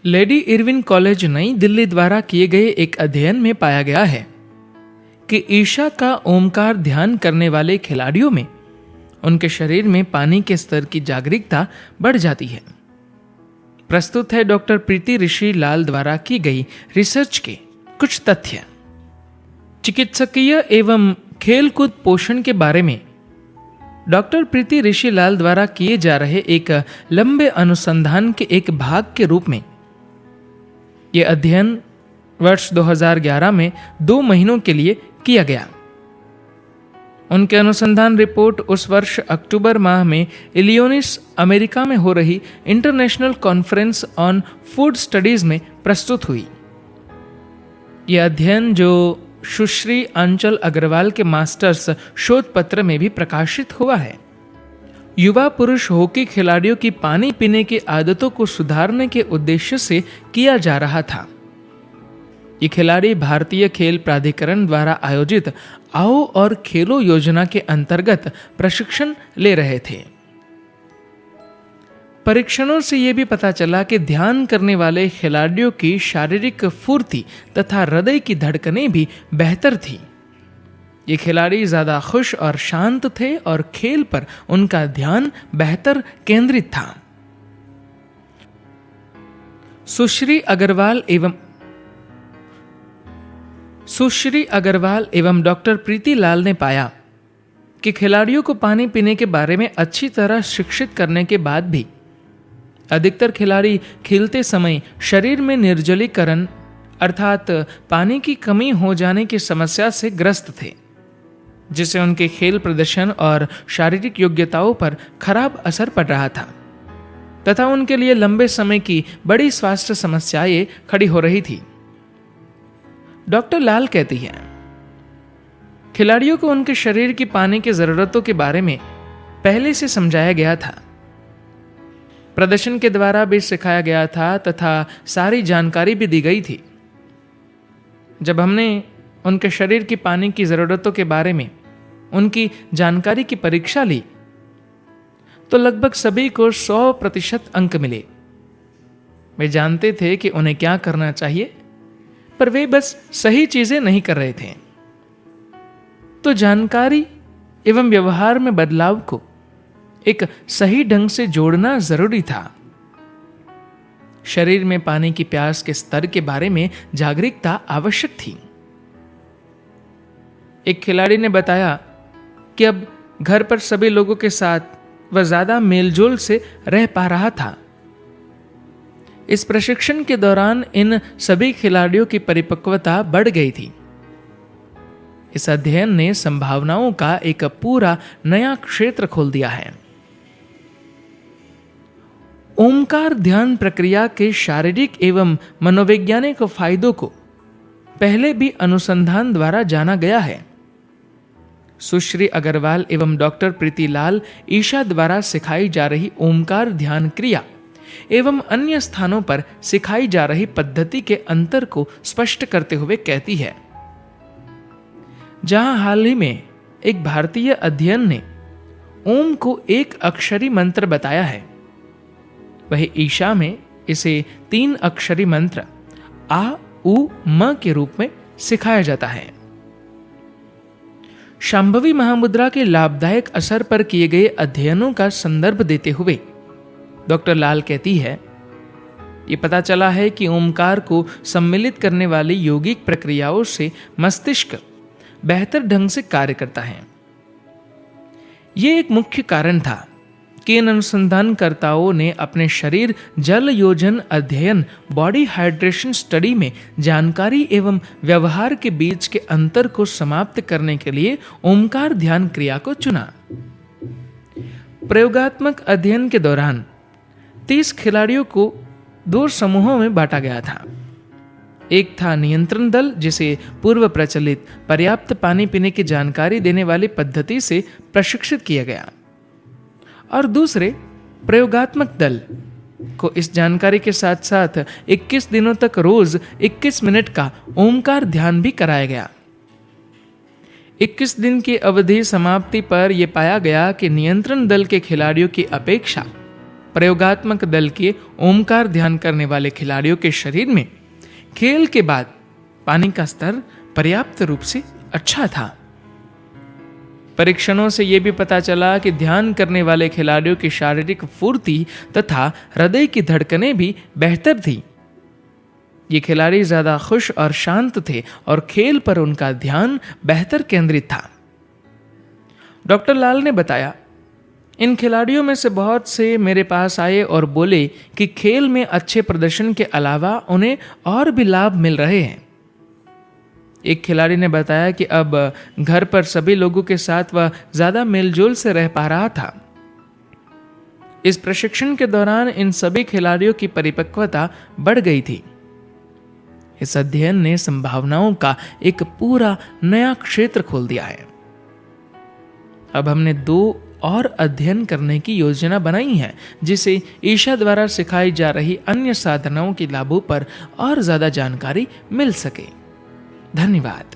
Lady Irwin college नई दिल्ली द्वारा किए गए एक अध्ययन में पाया गया है कि ईशा का ओमकार ध्यान करने वाले खिलाड़ियों में उनके शरीर में पानी के स्तर की जागरूकता बढ़ जाती है। प्रस्तुत है डॉक्टर प्रीति ऋषि लाल द्वारा की गई रिसर्च के कुछ तथ्य। चिकित्सकीय एवं खेलकूद पोषण के बारे में डॉक्टर प्रीति ऋषि लाल द्वारा किए जा रहे एक लंबे अनुसंधान के एक भाग के रूप में यह अध्ययन वर्ष 2011 में 2 महीनों के लिए किया गया। उनके अनुसंधान रिपोर्ट उस वर्ष अक्टूबर माह में इलियोनिस अमेरिका में हो रही international conference on food studies में प्रस्तुत हुई। यह अध्ययन जो सुश्री अंचल अग्रवाल के मास्टर्स शोध पत्र में भी प्रकाशित हुआ है, युवा पुरुष हॉकी खिलाड़ियों की पानी पीने की आदतों को सुधारने के उद्देश्य से किया जा रहा था। ये खिलाड़ी भारतीय खेल प्राधिकरण द्वारा आयोजित आओ और खेलो योजना के अंतर्गत प्रशिक्षण ले रहे थे। परीक्षणों से यह भी पता चला कि ध्यान करने वाले खिलाड़ियों की शारीरिक फुर्ती तथा हृदय की धड़कनें भी बेहतर थी। ये खिलाड़ी ज्यादा खुश और शांत थे और खेल पर उनका ध्यान बेहतर केंद्रित था। सुश्री अग्रवाल एवं डॉक्टर प्रीति लाल ने पाया कि खिलाड़ियों को पानी पीने के बारे में अच्छी तरह शिक्षित करने के बाद भी अधिकतर खिलाड़ी खेलते समय शरीर में निर्जलीकरण अर्थात पानी की कमी हो जाने की समस्या से ग्रस्त थे, जिससे उनके खेल प्रदर्शन और शारीरिक योग्यताओं पर खराब असर पड़ रहा था तथा उनके लिए लंबे समय की बड़ी स्वास्थ्य समस्याएं खड़ी हो रही थी। डॉक्टर लाल कहती है, खिलाड़ियों को उनके शरीर की पानी की जरूरतों के बारे में पहले से समझाया गया था, प्रदर्शन के द्वारा भी सिखाया गया था तथा सारी जानकारी भी दी गई थी। जब हमने उनके शरीर की पानी की जरूरतों के बारे में उनकी जानकारी की परीक्षा ली तो लगभग सभी को 100% अंक मिले। वे जानते थे कि उन्हें क्या करना चाहिए, पर वे बस सही चीजें नहीं कर रहे थे। तो जानकारी एवं व्यवहार में बदलाव को एक सही ढंग से जोड़ना जरूरी था। शरीर में पानी की प्यास के स्तर के बारे में जागरूकता आवश्यक थी। एक खिलाड़ी ने बताया कि अब घर पर सभी लोगों के साथ वह ज्यादा मेलजोल से रह पा रहा था। इस प्रशिक्षण के दौरान इन सभी खिलाड़ियों की परिपक्वता बढ़ गई थी। इस अध्ययन ने संभावनाओं का एक पूरा नया क्षेत्र खोल दिया है। ओमकार ध्यान प्रक्रिया के शारीरिक एवं मनोवैज्ञानिक फायदों को पहले भी अनुसंधान द्वारा जाना गया है। सुश्री अग्रवाल एवं डॉक्टर प्रीति लाल ईशा द्वारा सिखाई जा रही ओमकार ध्यान क्रिया एवं अन्य स्थानों पर सिखाई जा रही पद्धति के अंतर को स्पष्ट करते हुए कहती है, जहां हाल ही में एक भारतीय अध्ययन ने ओम को एक अक्षरी मंत्र बताया है, वही ईशा में इसे 3 अक्षरी मंत्र आ उ म के रूप में सिखाया जाता है। शांभवी महामुद्रा के लाभदायक असर पर किए गए अध्ययनों का संदर्भ देते हुए डॉक्टर लाल कहती है, ये पता चला है कि ओमकार को सम्मिलित करने वाली योगिक प्रक्रियाओं से मस्तिष्क बेहतर ढंग से कार्य करता है। ये एक मुख्य कारण था कि इन अनुसंधानकर्ताओं ने अपने शरीर जल योजन अध्ययन बॉडी हाइड्रेशन स्टडी में जानकारी एवं व्यवहार के बीच के अंतर को समाप्त करने के लिए ओमकार ध्यान क्रिया को चुना। प्रयोगात्मक अध्ययन के दौरान 30 खिलाड़ियों को 2 समूहों में बांटा गया था। एक था नियंत्रण दल, जिसे पूर्व प्रचलित पर्याप्त पानी पीने की जानकारी देने वाली पद्धति से प्रशिक्षित किया गया, और दूसरे प्रयोगात्मक दल को इस जानकारी के साथ साथ 21 दिनों तक रोज 21 मिनट का ओमकार ध्यान भी कराया गया। 21 दिन की अवधि समाप्ति पर यह पाया गया कि नियंत्रण दल के खिलाड़ियों की अपेक्षा प्रयोगात्मक दल के ओमकार ध्यान करने वाले खिलाड़ियों के शरीर में खेल के बाद पानी का स्तर पर्याप्त रूप से अच्छा था। परीक्षणों से यह भी पता चला कि ध्यान करने वाले खिलाड़ियों की शारीरिक फुर्ती तथा हृदय की धड़कनें भी बेहतर थी। ये खिलाड़ी ज्यादा खुश और शांत थे और खेल पर उनका ध्यान बेहतर केंद्रित था। डॉक्टर लाल ने बताया, इन खिलाड़ियों में से बहुत से मेरे पास आए और बोले कि खेल में अच्छे प्रदर्शन के अलावा उन्हें और भी लाभ मिल रहे हैं। एक खिलाड़ी ने बताया कि अब घर पर सभी लोगों के साथ वह ज्यादा मेलजोल से रह पा रहा था। इस प्रशिक्षण के दौरान इन सभी खिलाड़ियों की परिपक्वता बढ़ गई थी। इस अध्ययन ने संभावनाओं का एक पूरा नया क्षेत्र खोल दिया है। अब हमने 2 और अध्ययन करने की योजना बनाई है, जिसे ईशा द्वारा सिखाई जा रही अन्य साधनाओं के लाभों पर और ज्यादा जानकारी मिल सके। धन्यवाद।